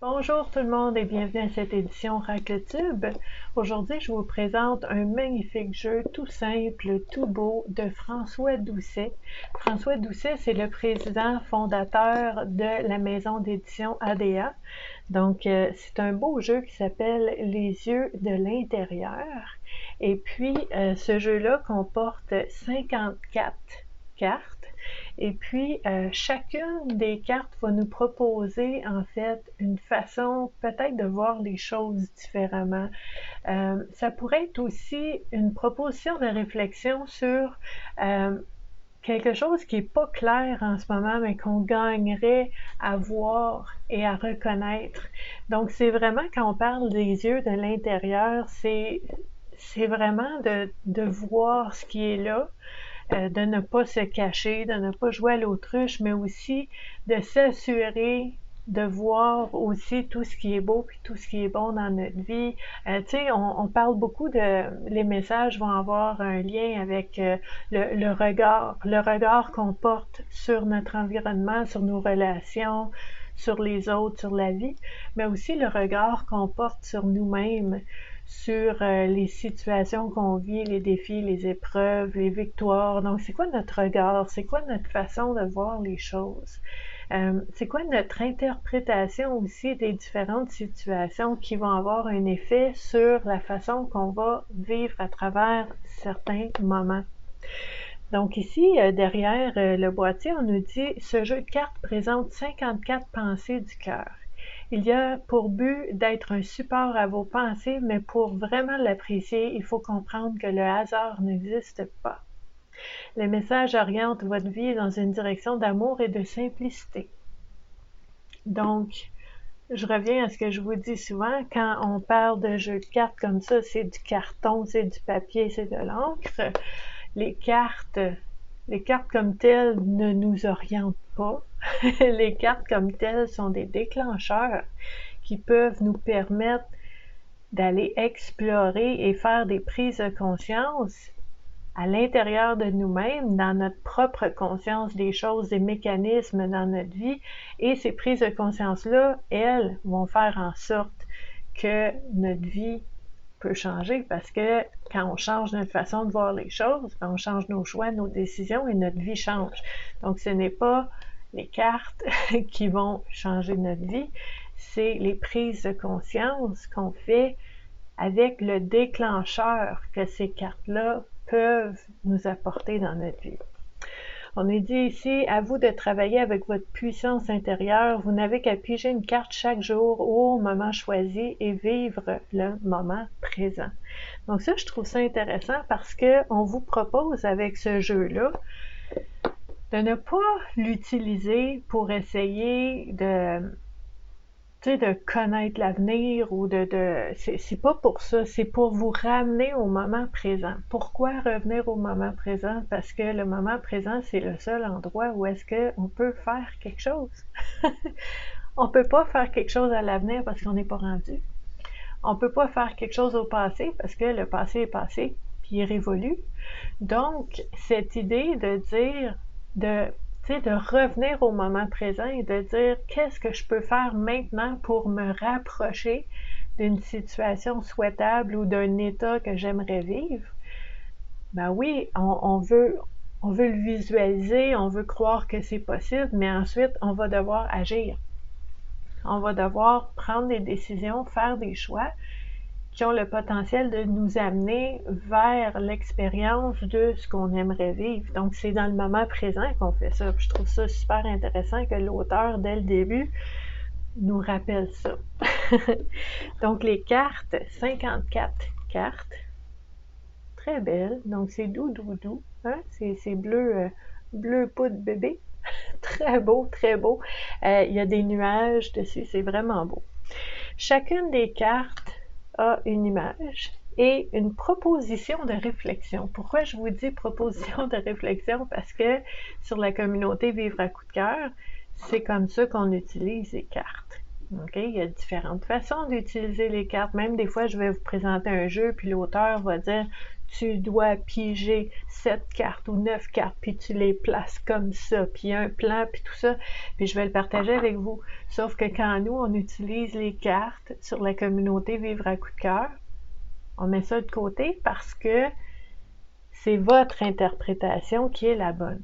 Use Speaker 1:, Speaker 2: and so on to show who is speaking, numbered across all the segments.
Speaker 1: Bonjour tout le monde et bienvenue à cette édition Oracletube. Aujourd'hui, je vous présente un magnifique jeu tout simple, tout beau de François Doucet. François Doucet, c'est le président fondateur de la maison d'édition ADA. Donc, c'est un beau jeu qui s'appelle Les yeux de l'intérieur. Et puis, ce jeu-là comporte 54 cartes. Et puis, chacune des cartes va nous proposer en fait une façon peut-être de voir les choses différemment. Ça pourrait être aussi une proposition de réflexion sur quelque chose qui n'est pas clair en ce moment, mais qu'on gagnerait à voir et à reconnaître. Donc, c'est vraiment quand on parle des yeux de l'intérieur, c'est vraiment de voir ce qui est là, de ne pas se cacher, de ne pas jouer à l'autruche, mais aussi de s'assurer de voir aussi tout ce qui est beau puis tout ce qui est bon dans notre vie. Tu sais, on parle beaucoup les messages vont avoir un lien avec le regard qu'on porte sur notre environnement, sur nos relations, sur les autres, sur la vie, mais aussi le regard qu'on porte sur nous-mêmes, sur les situations qu'on vit, les défis, les épreuves, les victoires. Donc, c'est quoi notre regard? C'est quoi notre façon de voir les choses? C'est quoi notre interprétation aussi des différentes situations qui vont avoir un effet sur la façon qu'on va vivre à travers certains moments? Donc ici, derrière le boîtier, on nous dit « Ce jeu de cartes présente 54 pensées du cœur. Il y a pour but d'être un support à vos pensées, mais pour vraiment l'apprécier, il faut comprendre que le hasard n'existe pas. Le message oriente votre vie dans une direction d'amour et de simplicité. » Donc, je reviens à ce que je vous dis souvent, quand on parle de jeux de cartes comme ça, c'est du carton, c'est du papier, c'est de l'encre. Les cartes comme telles ne nous orientent pas. Les cartes comme telles sont des déclencheurs qui peuvent nous permettre d'aller explorer et faire des prises de conscience à l'intérieur de nous-mêmes, dans notre propre conscience des choses, des mécanismes dans notre vie. Et ces prises de conscience-là, elles, vont faire en sorte que notre vie peut changer, parce que quand on change notre façon de voir les choses, on change nos choix, nos décisions et notre vie change. Donc, ce n'est pas les cartes qui vont changer notre vie, c'est les prises de conscience qu'on fait avec le déclencheur que ces cartes-là peuvent nous apporter dans notre vie. On nous dit ici, à vous de travailler avec votre puissance intérieure. Vous n'avez qu'à piger une carte chaque jour au moment choisi et vivre le moment présent. Donc ça, je trouve ça intéressant parce qu'on vous propose avec ce jeu-là de ne pas l'utiliser pour essayer de connaître l'avenir ou c'est pas pour ça, c'est pour vous ramener au moment présent. Pourquoi revenir au moment présent? Parce que le moment présent, c'est le seul endroit où est-ce qu'on peut faire quelque chose. On peut pas faire quelque chose à l'avenir parce qu'on n'est pas rendu. On peut pas faire quelque chose au passé parce que le passé est passé puis il est révolu. Donc, cette idée de dire, de revenir au moment présent et de dire qu'est-ce que je peux faire maintenant pour me rapprocher d'une situation souhaitable ou d'un état que j'aimerais vivre. Ben oui, on veut le visualiser, on veut croire que c'est possible, mais ensuite, on va devoir agir. On va devoir prendre des décisions, faire des choix qui ont le potentiel de nous amener vers l'expérience de ce qu'on aimerait vivre. Donc, c'est dans le moment présent qu'on fait ça. Je trouve ça super intéressant que l'auteur, dès le début, nous rappelle ça. Donc, les cartes, 54 cartes, très belles. Donc, c'est doux, doux, doux. Hein? C'est bleu, bleu poudre bébé. Très beau, très beau. Il y a des nuages dessus, c'est vraiment beau. Chacune des cartes a une image et une proposition de réflexion. Pourquoi je vous dis proposition de réflexion? Parce que sur la communauté Vivre à coup de cœur, c'est comme ça qu'on utilise les cartes. Okay? Il y a différentes façons d'utiliser les cartes. Même des fois, je vais vous présenter un jeu, puis l'auteur va dire tu dois piger 7 cartes ou 9 cartes, puis tu les places comme ça, puis un plan, puis tout ça, puis je vais le partager avec vous. Sauf que quand nous, on utilise les cartes sur la communauté Vivre à coup de cœur, on met ça de côté parce que c'est votre interprétation qui est la bonne.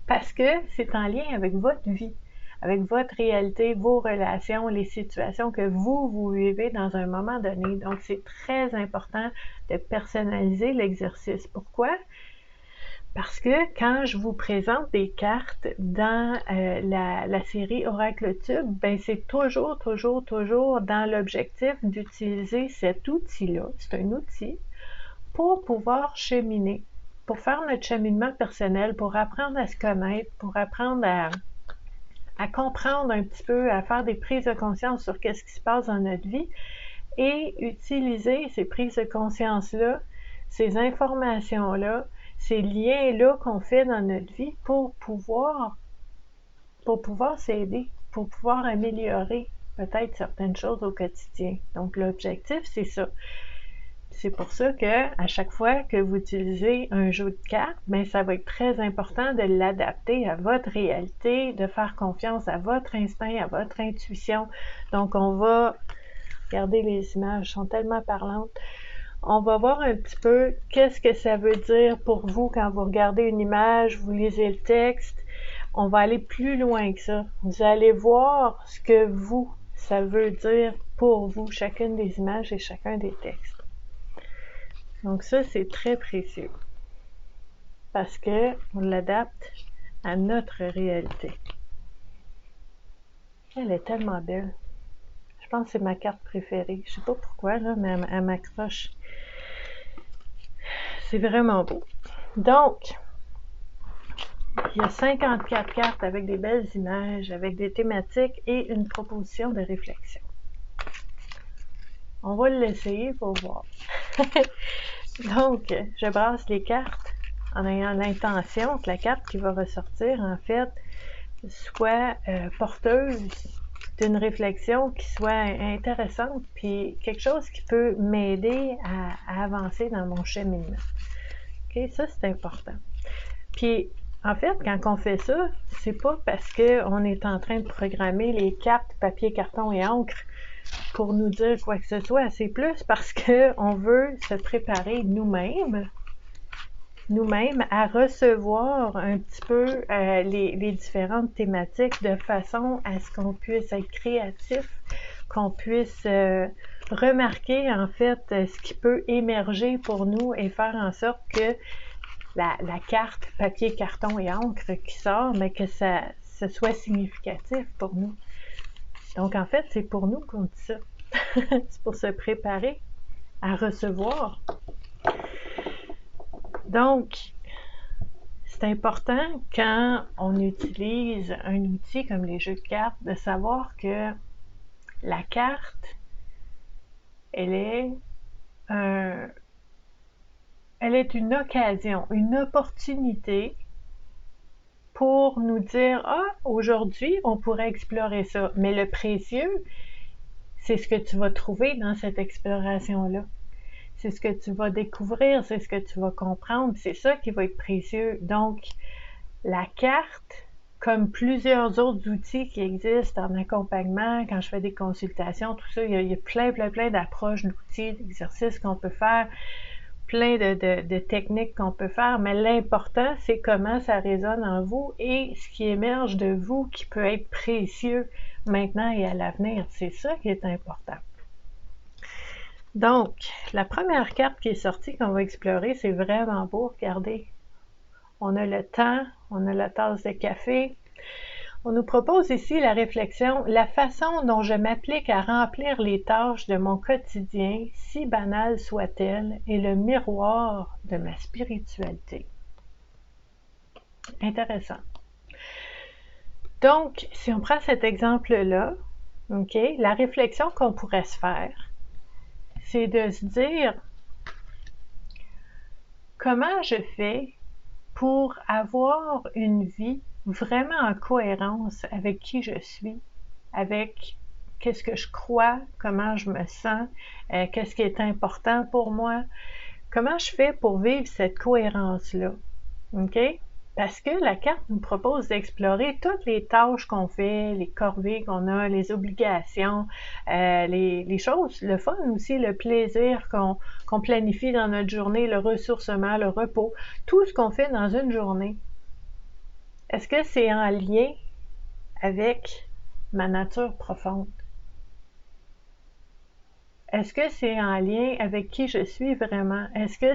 Speaker 1: Parce que c'est en lien avec votre vie, avec votre réalité, vos relations, les situations que vous vivez dans un moment donné. Donc, c'est très important de personnaliser l'exercice. Pourquoi? Parce que quand je vous présente des cartes dans la série Oracle Tube, ben c'est toujours dans l'objectif d'utiliser cet outil-là. C'est un outil pour pouvoir cheminer, pour faire notre cheminement personnel, pour apprendre à se connaître, pour apprendre à comprendre un petit peu, à faire des prises de conscience sur qu'est-ce qui se passe dans notre vie et utiliser ces prises de conscience-là, ces informations-là, ces liens-là qu'on fait dans notre vie pour pouvoir s'aider, pour pouvoir améliorer peut-être certaines choses au quotidien. Donc l'objectif, c'est ça. C'est pour ça que à chaque fois que vous utilisez un jeu de cartes, ben ça va être très important de l'adapter à votre réalité, de faire confiance à votre instinct, à votre intuition. Donc on va regarder les images, sont tellement parlantes. On va voir un petit peu qu'est-ce que ça veut dire pour vous quand vous regardez une image, vous lisez le texte. On va aller plus loin que ça. Vous allez voir ce que ça veut dire pour vous, chacune des images et chacun des textes. Donc ça, c'est très précieux parce que on l'adapte à notre réalité. Elle est tellement belle. Je pense que c'est ma carte préférée. Je sais pas pourquoi, là, mais elle m'accroche. C'est vraiment beau. Donc, il y a 54 cartes avec des belles images, avec des thématiques et une proposition de réflexion. On va l'essayer pour voir. Donc, je brasse les cartes en ayant l'intention que la carte qui va ressortir, en fait, soit porteuse d'une réflexion qui soit intéressante, puis quelque chose qui peut m'aider à avancer dans mon cheminement. OK, ça, c'est important. Puis, en fait, quand on fait ça, c'est pas parce qu'on est en train de programmer les cartes, papier, carton et encre pour nous dire quoi que ce soit. C'est plus parce qu'on veut se préparer nous-mêmes à recevoir un petit peu les différentes thématiques de façon à ce qu'on puisse être créatif, qu'on puisse remarquer en fait ce qui peut émerger pour nous et faire en sorte que la carte papier, carton et encre qui sort, mais que ce soit significatif pour nous. Donc en fait, c'est pour nous qu'on dit ça. C'est pour se préparer à recevoir. Donc, c'est important quand on utilise un outil comme les jeux de cartes de savoir que la carte, elle est une occasion, une opportunité pour nous dire « Ah, aujourd'hui, on pourrait explorer ça. » Mais le précieux, c'est ce que tu vas trouver dans cette exploration-là. C'est ce que tu vas découvrir, c'est ce que tu vas comprendre, c'est ça qui va être précieux. Donc, la carte, comme plusieurs autres outils qui existent en accompagnement, quand je fais des consultations, tout ça, il y a plein d'approches, d'outils, d'exercices qu'on peut faire, plein de techniques qu'on peut faire, mais l'important, c'est comment ça résonne en vous et ce qui émerge de vous qui peut être précieux maintenant et à l'avenir. C'est ça qui est important. Donc, la première carte qui est sortie qu'on va explorer, c'est vraiment beau, regardez. On a le temps, on a la tasse de café. On nous propose ici la réflexion, la façon dont je m'applique à remplir les tâches de mon quotidien, si banale soit-elle, est le miroir de ma spiritualité. Intéressant. Donc, si on prend cet exemple-là, ok, la réflexion qu'on pourrait se faire, c'est de se dire comment je fais pour avoir une vie vraiment en cohérence avec qui je suis, avec qu'est-ce que je crois, comment je me sens, qu'est-ce qui est important pour moi, Comment je fais pour vivre cette cohérence-là? OK? Parce que la carte nous propose d'explorer toutes les tâches qu'on fait, les corvées qu'on a, les obligations, les choses, le fun aussi, le plaisir qu'on planifie dans notre journée, le ressourcement, le repos, tout ce qu'on fait dans une journée. Est-ce que c'est en lien avec ma nature profonde? Est-ce que c'est en lien avec qui je suis vraiment? Est-ce que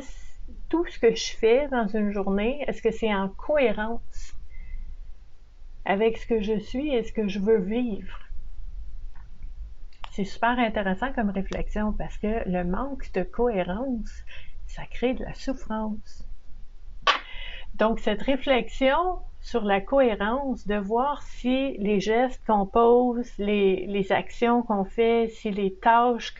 Speaker 1: tout ce que je fais dans une journée, est-ce que c'est en cohérence avec ce que je suis et ce que je veux vivre? C'est super intéressant comme réflexion parce que le manque de cohérence, ça crée de la souffrance. Donc, cette réflexion sur la cohérence, de voir si les gestes qu'on pose, les actions qu'on fait, si les tâches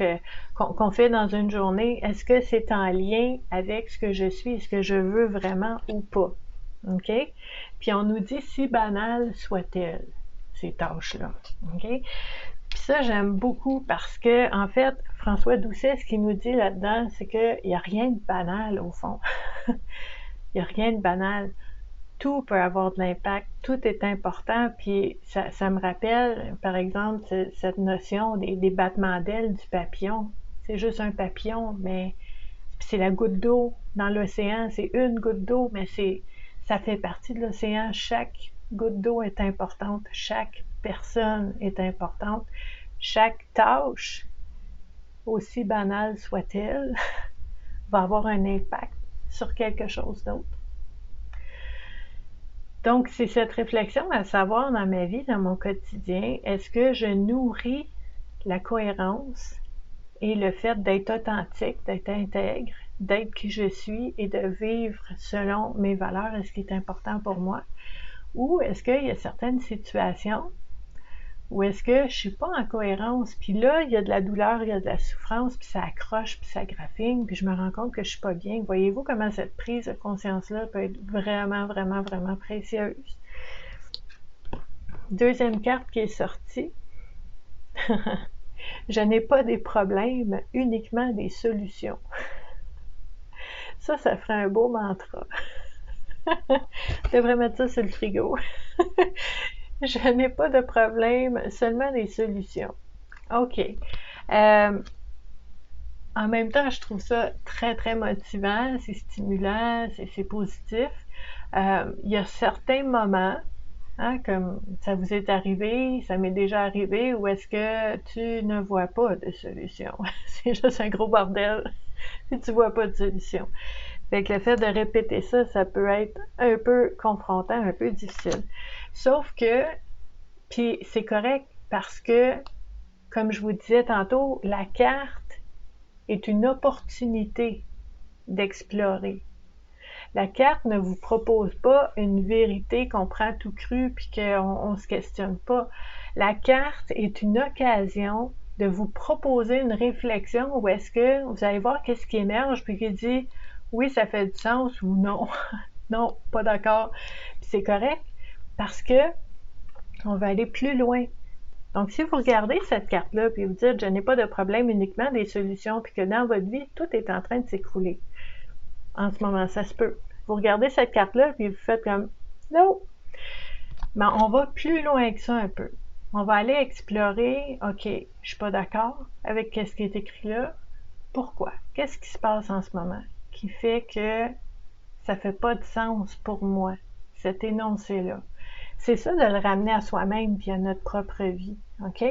Speaker 1: qu'on fait dans une journée, est-ce que c'est en lien avec ce que je suis, ce que je veux vraiment ou pas? OK? Puis on nous dit si banales soient-elles, ces tâches-là. OK? Puis ça, j'aime beaucoup parce que, en fait, François Doucet, ce qu'il nous dit là-dedans, c'est qu'il n'y a rien de banal au fond. Il n'y a rien de banal. Tout peut avoir de l'impact, tout est important, puis ça me rappelle, par exemple, cette notion des battements d'ailes du papillon. C'est juste un papillon, mais c'est la goutte d'eau dans l'océan, c'est une goutte d'eau, mais ça fait partie de l'océan. Chaque goutte d'eau est importante, chaque personne est importante, chaque tâche, aussi banale soit-elle, va avoir un impact sur quelque chose d'autre. Donc, c'est cette réflexion à savoir dans ma vie, dans mon quotidien, est-ce que je nourris la cohérence et le fait d'être authentique, d'être intègre, d'être qui je suis et de vivre selon mes valeurs et ce qui est important pour moi? Ou est-ce qu'il y a certaines situations où est-ce que je suis pas en cohérence, puis là, il y a de la douleur, il y a de la souffrance, puis ça accroche, puis ça graffine, puis je me rends compte que je suis pas bien. Voyez-vous comment cette prise de conscience-là peut être vraiment, vraiment, vraiment précieuse? Deuxième carte qui est sortie. Je n'ai pas des problèmes, uniquement des solutions. Ça ferait un beau mantra. Je devrais mettre ça sur le frigo. Je n'ai pas de problème, seulement des solutions. OK. En même temps, je trouve ça très, très motivant, c'est stimulant, c'est positif. Il y a certains moments, hein, comme ça vous est arrivé, ça m'est déjà arrivé, où est-ce que tu ne vois pas de solution. C'est juste un gros bordel si tu vois pas de solution. Fait que le fait de répéter ça, ça peut être un peu confrontant, un peu difficile. Sauf que, puis c'est correct parce que, comme je vous disais tantôt, la carte est une opportunité d'explorer. La carte ne vous propose pas une vérité qu'on prend tout cru puis qu'on ne se questionne pas. La carte est une occasion de vous proposer une réflexion où est-ce que vous allez voir qu'est-ce qui émerge puis qui dit oui, ça fait du sens ou non. Non, pas d'accord. Puis c'est correct parce que on va aller plus loin. Donc, si vous regardez cette carte-là puis vous dites je n'ai pas de problème, uniquement des solutions, puis que dans votre vie, tout est en train de s'écrouler. En ce moment, ça se peut. Vous regardez cette carte-là puis vous faites comme non. Mais on va plus loin que ça un peu. On va aller explorer, OK, je suis pas d'accord avec ce qui est écrit là. Pourquoi? Qu'est-ce qui se passe en ce moment qui fait que ça fait pas de sens pour moi, cet énoncé-là? C'est ça de le ramener à soi-même puis à notre propre vie, OK?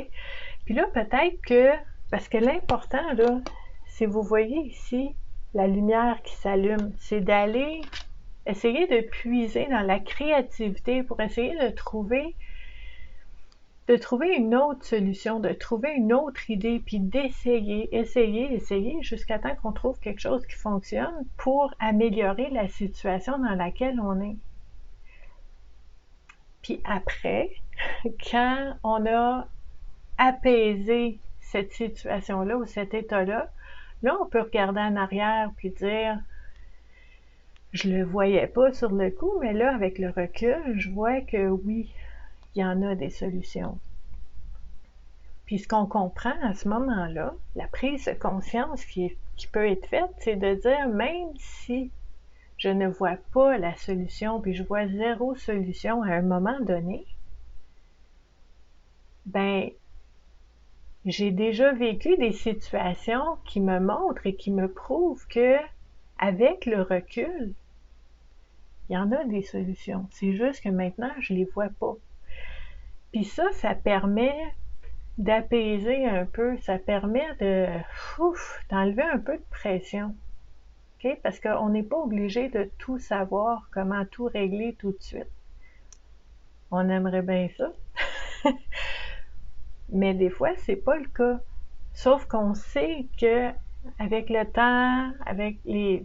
Speaker 1: Puis là, peut-être que, parce que l'important, là, c'est vous voyez ici la lumière qui s'allume, c'est d'aller essayer de puiser dans la créativité pour essayer de trouver une autre solution, de trouver une autre idée, puis d'essayer, essayer, jusqu'à temps qu'on trouve quelque chose qui fonctionne pour améliorer la situation dans laquelle on est. Puis après, quand on a apaisé cette situation-là ou cet état-là, là, on peut regarder en arrière puis dire je le voyais pas sur le coup, mais là, avec le recul, je vois que oui, il y en a des solutions. Puis ce qu'on comprend à ce moment-là, la prise de conscience qui peut être faite, c'est de dire, même si je ne vois pas la solution, puis je vois zéro solution à un moment donné, ben, j'ai déjà vécu des situations qui me montrent et qui me prouvent que, avec le recul, il y en a des solutions. C'est juste que maintenant, je les vois pas. Puis ça permet d'apaiser un peu, ça permet d'enlever un peu de pression. Okay? Parce qu'on n'est pas obligé de tout savoir, comment tout régler tout de suite. On aimerait bien ça. Mais des fois, c'est pas le cas. Sauf qu'on sait que avec le temps, avec les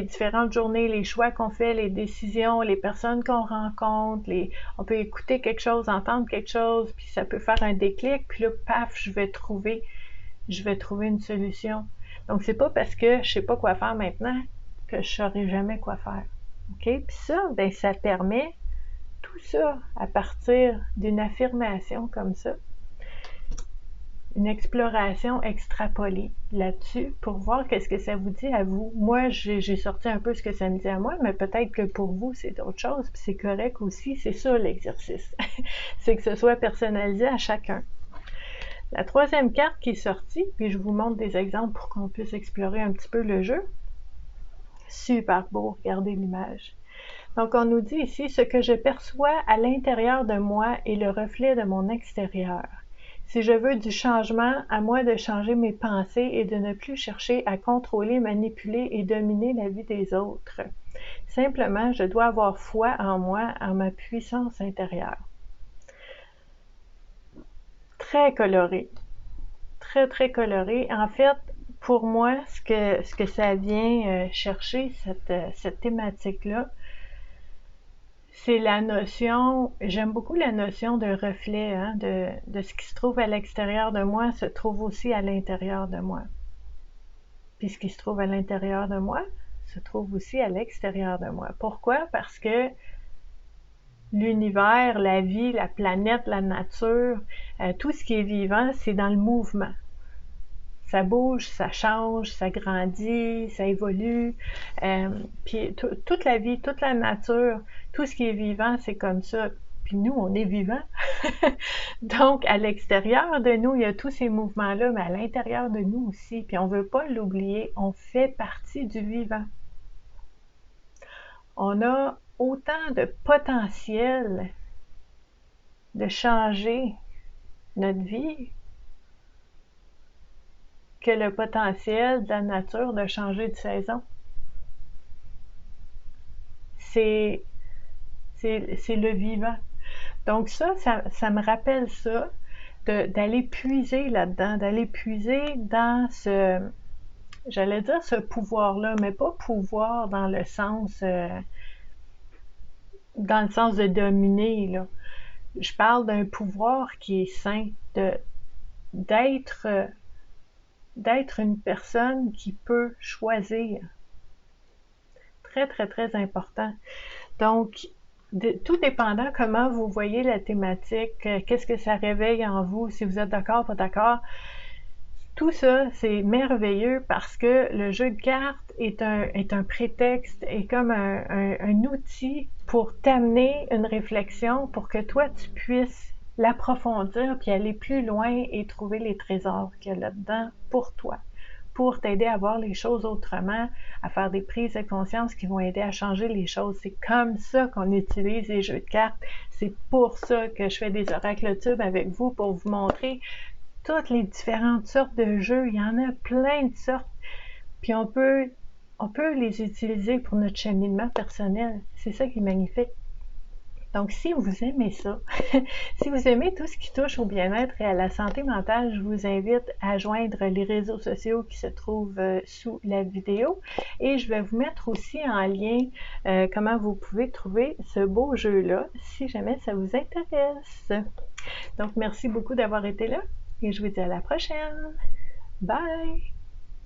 Speaker 1: différentes journées, les choix qu'on fait, les décisions, les personnes qu'on rencontre, on peut écouter quelque chose, entendre quelque chose, puis ça peut faire un déclic, puis là, paf, je vais trouver une solution. Donc, c'est pas parce que je sais pas quoi faire maintenant que je saurai jamais quoi faire. OK? Puis ça, ben, ça permet tout ça à partir d'une affirmation comme ça, une exploration extrapolée là-dessus pour voir qu'est-ce que ça vous dit à vous. Moi, j'ai sorti un peu ce que ça me dit à moi, mais peut-être que pour vous, c'est autre chose, puis c'est correct aussi. C'est ça l'exercice. C'est que ce soit personnalisé à chacun. La troisième carte qui est sortie, puis je vous montre des exemples pour qu'on puisse explorer un petit peu le jeu. Super beau, regardez l'image. Donc, on nous dit ici, ce que je perçois à l'intérieur de moi est le reflet de mon extérieur. Si je veux du changement, à moi de changer mes pensées et de ne plus chercher à contrôler, manipuler et dominer la vie des autres. Simplement, je dois avoir foi en moi, en ma puissance intérieure. Très coloré. Très, très coloré. En fait, pour moi, ce que ça vient chercher, cette thématique-là, c'est la notion, j'aime beaucoup la notion de reflet, hein, de ce qui se trouve à l'extérieur de moi se trouve aussi à l'intérieur de moi. Puis ce qui se trouve à l'intérieur de moi se trouve aussi à l'extérieur de moi. Pourquoi? Parce que l'univers, la vie, la planète, la nature, tout ce qui est vivant, c'est dans le mouvement. Ça bouge, ça change, ça grandit, ça évolue. Puis toute la vie, toute la nature, tout ce qui est vivant, c'est comme ça. Puis nous, on est vivants. Donc, à l'extérieur de nous, il y a tous ces mouvements-là, mais à l'intérieur de nous aussi. Puis on ne veut pas l'oublier, on fait partie du vivant. On a autant de potentiel de changer notre vie que le potentiel de la nature de changer de saison. C'est le vivant. Donc ça me rappelle ça, d'aller puiser là-dedans, d'aller puiser dans j'allais dire ce pouvoir-là, mais pas pouvoir dans le sens de dominer, là. Je parle d'un pouvoir qui est sain, d'être une personne qui peut choisir. Très, très, très important. Donc, tout dépendant comment vous voyez la thématique, qu'est-ce que ça réveille en vous, si vous êtes d'accord, pas d'accord, tout ça, c'est merveilleux parce que le jeu de cartes est un prétexte, est comme un outil pour t'amener une réflexion pour que toi, tu puisses l'approfondir puis aller plus loin et trouver les trésors qu'il y a là-dedans pour toi, pour t'aider à voir les choses autrement, à faire des prises de conscience qui vont aider à changer les choses. C'est comme ça qu'on utilise les jeux de cartes. C'est pour ça que je fais des oracles tubes avec vous, pour vous montrer toutes les différentes sortes de jeux. Il y en a plein de sortes. Puis on peut les utiliser pour notre cheminement personnel. C'est ça qui est magnifique. Donc, si vous aimez ça, si vous aimez tout ce qui touche au bien-être et à la santé mentale, je vous invite à joindre les réseaux sociaux qui se trouvent sous la vidéo. Et je vais vous mettre aussi en lien comment vous pouvez trouver ce beau jeu-là, si jamais ça vous intéresse. Donc, merci beaucoup d'avoir été là et je vous dis à la prochaine. Bye!